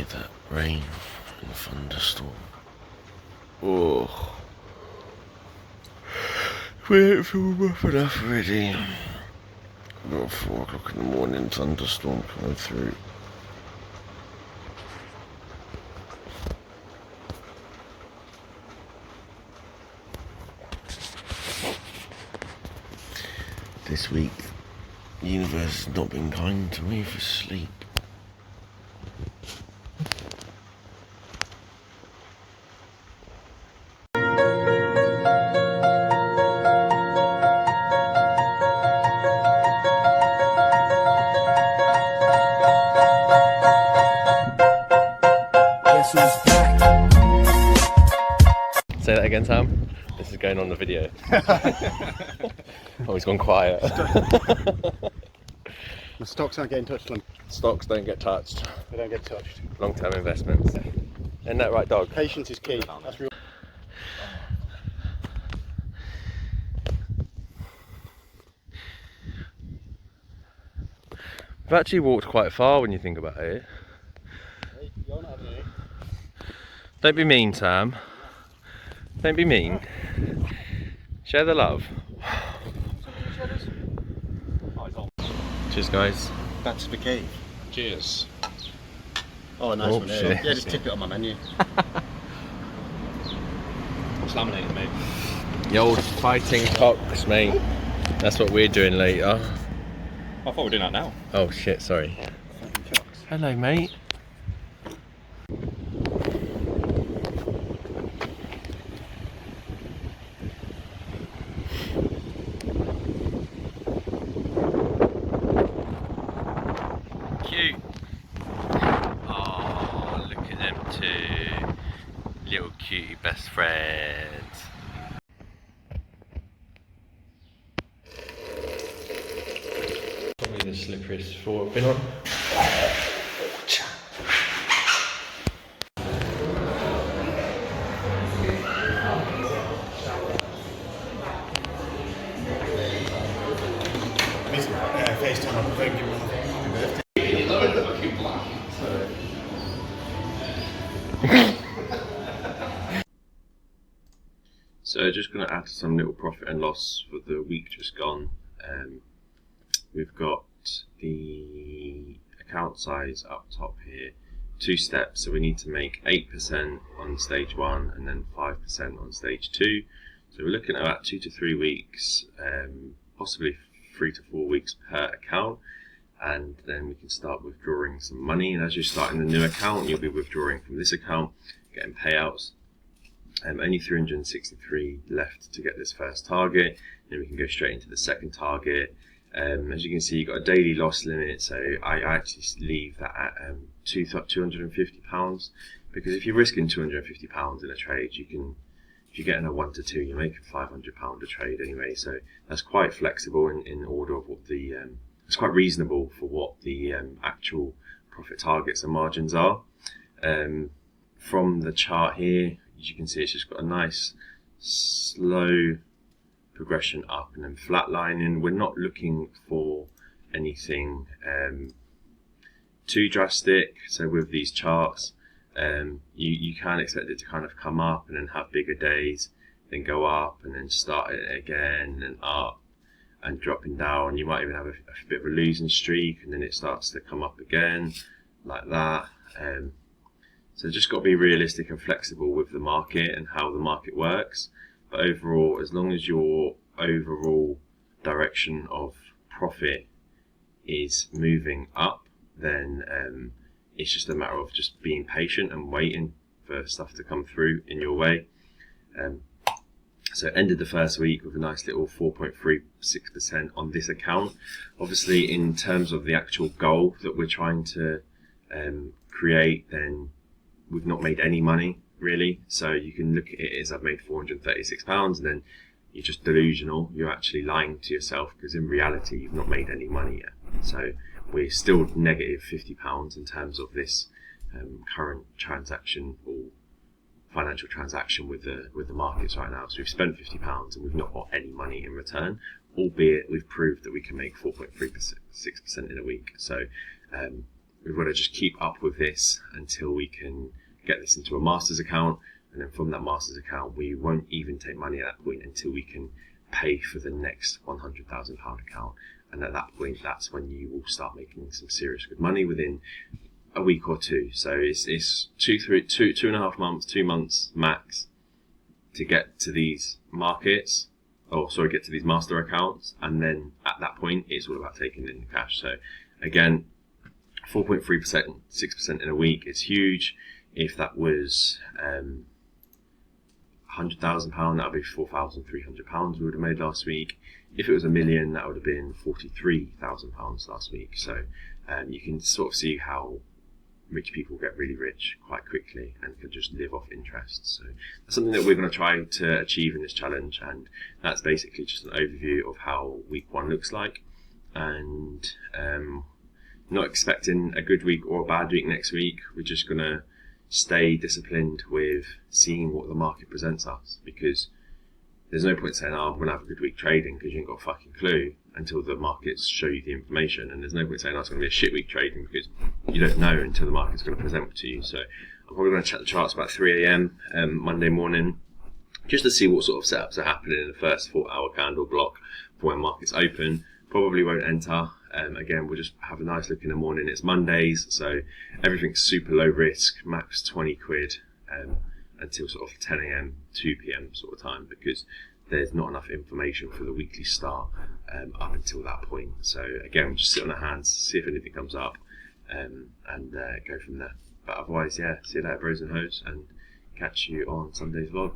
hear that rain and thunderstorm. Oh, we don't feel rough enough already. About 4 o'clock in the morning, thunderstorm coming through. This week, the universe has not been kind to me for sleep. Say that again, Sam. This is going on the video. Oh, he's gone quiet. The stocks aren't getting touched on. Stocks don't get touched. They don't get touched. Long-term investments. Isn't that right, dog? Patience is key. That's real. We've actually walked quite far when you think about it. Hey, you're not having it. Don't be mean, Sam. Don't be mean. Share the love. Cheers, guys. Back to the cave. Cheers. Oh, nice Oh, one. shit. Yeah, just tip it on my menu. It's laminated, mate. The old fighting cocks, mate. That's what we're doing later. I thought we were doing that now. Oh shit, sorry. Hello, mate. Cute. Oh, look at them two. Little cutie best friends. Probably the slipperiest floor I've been on. FaceTime, I prefer giving So just going to add some little profit and loss for the week just gone. We've got the account size up top here, 2 steps, so we need to make 8% on stage 1 and then 5% on stage 2. So we're looking at about 2 to 3 weeks, possibly 3 to 4 weeks per account, and then we can start withdrawing some money. And as you're starting the new account, you'll be withdrawing from this account, getting payouts. Only 363 left to get this first target, then we can go straight into the second target. As you can see, you've got a daily loss limit, so I actually leave that at £250, because if you're risking £250 in a trade, you can, if you're getting a 1 to 2, you're making £500 a trade anyway. So that's quite flexible in order of what the it's quite reasonable for what the actual profit targets and margins are. From the chart here, as you can see, it's just got a nice slow progression up and then flatlining. We're not looking for anything too drastic. So with these charts, you can expect it to kind of come up and then have bigger days, then go up and then start it again and up and dropping down. You might even have a bit of a losing streak and then it starts to come up again like that. So just got to be realistic and flexible with the market and how the market works. But overall, as long as your overall direction of profit is moving up, then it's just a matter of just being patient and waiting for stuff to come through in your way. So ended the first week with a nice little 4.36% on this account. Obviously, in terms of the actual goal that we're trying to create, then we've not made any money really. So you can look at it as I've made £436 and then you're just delusional. You're actually lying to yourself, because in reality you've not made any money yet. So we're still negative £50 in terms of this current transaction or financial transaction with the markets right now. So we've spent £50 and we've not got any money in return, albeit we've proved that we can make 4.36% in a week. So we've got to just keep up with this until we can get this into a master's account, and then from that master's account we won't even take money at that point until we can pay for the next £100,000 account. And at that point, that's when you will start making some serious good money within a week or two. So it's 2.5 months, 2 months max to get to these markets, get to these master accounts. And then at that point, it's all about taking in the cash. So again, 4.3%, 6% in a week is huge. If that was £100,000, that would be £4,300 we would have made last week. If it was $1 million, that would have been £43,000 last week. So you can sort of see how rich people get really rich quite quickly and can just live off interest. So that's something that we're going to try to achieve in this challenge, and that's basically just an overview of how week 1 looks like. And not expecting a good week or a bad week next week. We're just going to stay disciplined with seeing what the market presents us, because there's no point saying, I'm going to have a good week trading, because you ain't got a fucking clue until the markets show you the information. And there's no point saying, it's going to be a shit week trading, because you don't know until the market's going to present it to you. So I'm probably going to check the charts about 3 a.m. Monday morning, just to see what sort of setups are happening in the first 4-hour candle block for when markets open. Probably won't enter. Again, we'll just have a nice look in the morning. It's Mondays, so everything's super low risk, max 20 quid until sort of 10 a.m, 2 p.m. sort of time, because there's not enough information for the weekly start up until that point. So again, we'll just sit on our hands, see if anything comes up, and go from there. But otherwise, yeah, see you later, bros and hoes, and catch you on Sunday's vlog.